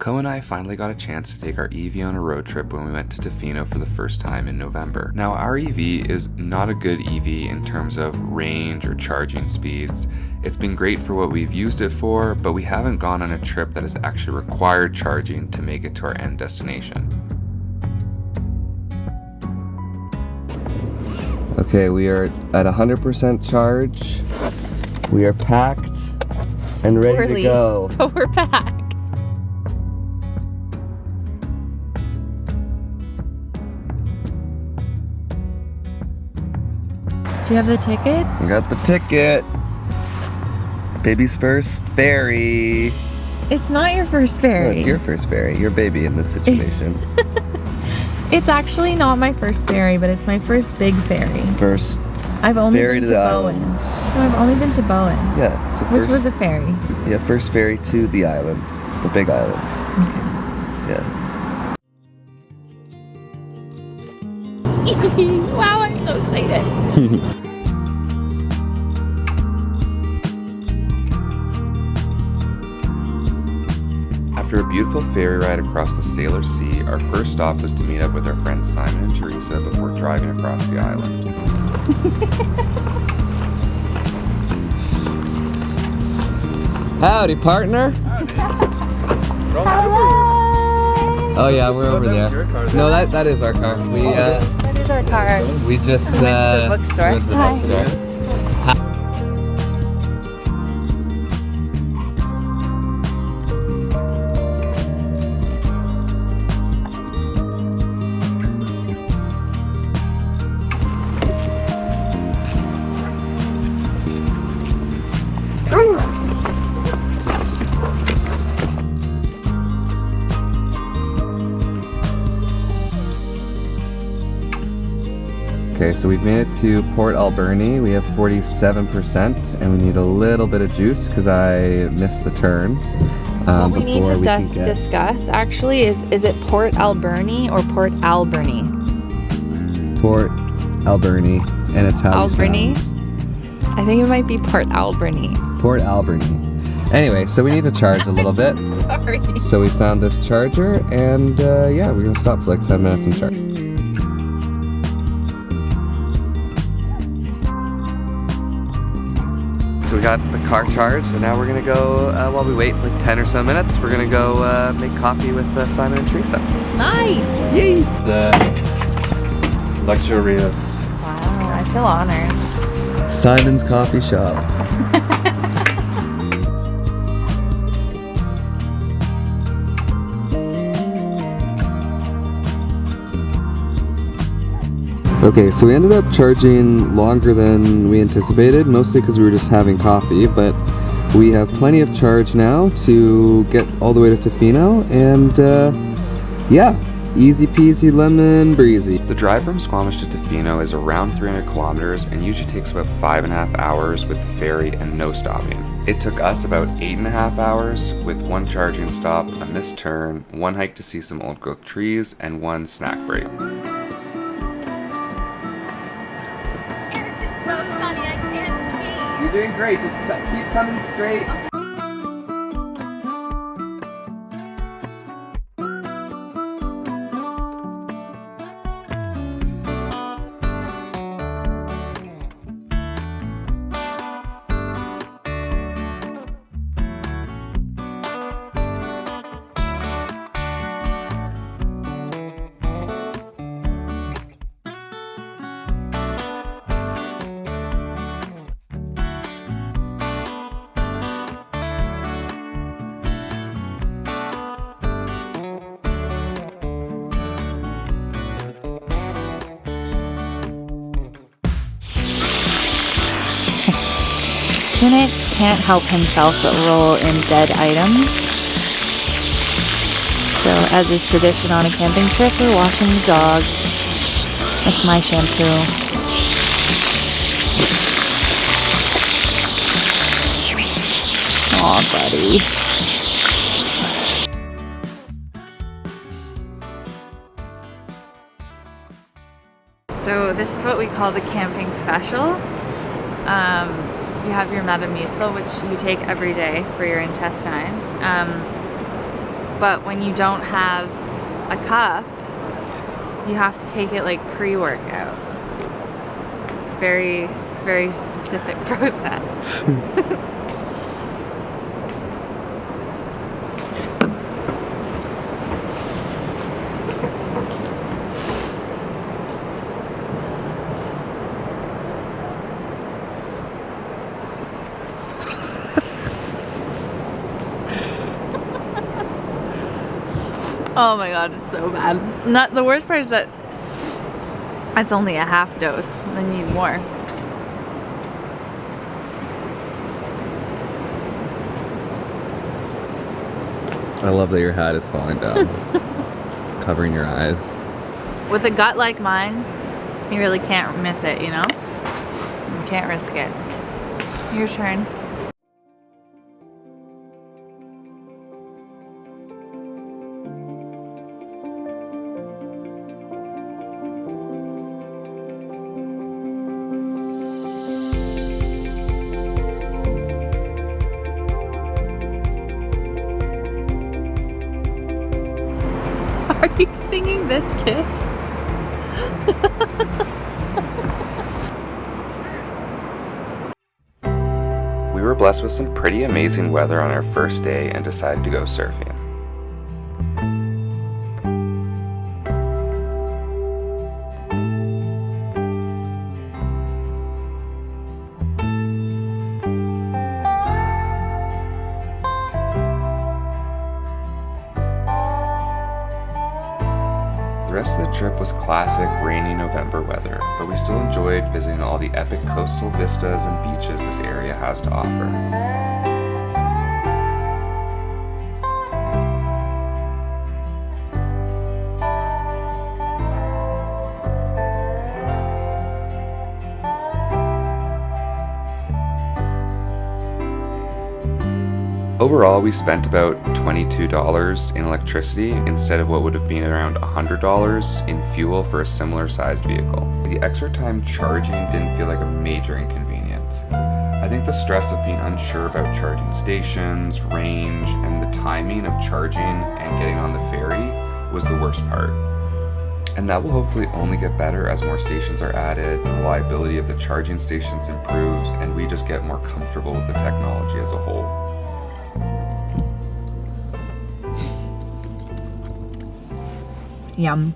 Co and I finally got a chance to take our EV on a road trip when we went to Tofino for the first time in November. Now, our EV is not a good EV in terms of range or charging speeds. It's been great for what we've used it for, but we haven't gone on a trip that has actually required charging to make it to our end destination. Okay, we are at 100% charge. We are packed and ready to go. But we're back. Do you have the ticket? I got the ticket. Baby's first ferry. It's not your first ferry. No, it's your first ferry. Your baby in this situation. It's actually not my first ferry, but it's my first big ferry. First I've only ferry been to to the Bowen. island. No, I've only been to Bowen. Yeah. So Which was a ferry. Yeah, first ferry to the island. The big island. Yeah. Wow, I'm so excited. After a beautiful ferry ride across the Sailor Sea, our first stop was to meet up with our friends Simon and Teresa before driving across the island. Howdy, partner. Oh yeah, we're over there. No, that is our car. We That is our car. we just We went to the bookstore. went to the Hi. bookstore. Okay, so we've made it to Port Alberni. We have 47% and we need a little bit of juice because I missed the turn. What we need to discuss actually is it Port Alberni or Port Alberni? Port Alberni, and it's how Alberni? you sound. I think it might be Port Alberni. Port Alberni. Anyway, so we need to charge a little bit. Sorry. So we found this charger and yeah, we're gonna stop for like 10 minutes and charge. So we got the car charged and now we're gonna go, while we wait like 10 or so minutes, we're gonna go make coffee with Simon and Teresa. Nice! Yay! The luxurious. Wow, I feel honored. Simon's Coffee Shop. Okay, so we ended up charging longer than we anticipated, mostly because we were just having coffee, but we have plenty of charge now to get all the way to Tofino, and yeah, easy peasy lemon breezy. The drive from Squamish to Tofino is around 300 kilometers and usually takes about 5.5 hours with the ferry and no stopping. It took us about 8.5 hours with one charging stop, a missed turn, one hike to see some old growth trees, and one snack break. You're doing great, just keep coming straight. Erik can't help himself but roll in dead items. So, as is tradition on a camping trip, we're washing the dog. That's my shampoo. Aw, buddy. So this is what we call the camping special. You have your Metamucil, which you take every day for your intestines. but when you don't have a cup, you have to take it like pre-workout. It's very specific process. Oh my god, it's so bad. Not the worst part is that it's only a half dose. I need more. I love that your hat is falling down, covering your eyes. With a gut like mine, you really can't miss it, you know? You can't risk it. Your turn. Are you singing this kiss? We were blessed with some pretty amazing weather on our first day and decided to go surfing. The rest of the trip was classic rainy November weather, but we still enjoyed visiting all the epic coastal vistas and beaches this area has to offer. Overall, we spent about $22 in electricity instead of what would have been around $100 in fuel for a similar sized vehicle. The extra time charging didn't feel like a major inconvenience. I think the stress of being unsure about charging stations, range, and the timing of charging and getting on the ferry was the worst part. And that will hopefully only get better as more stations are added, the reliability of the charging stations improves, and we just get more comfortable with the technology as a whole. Yum.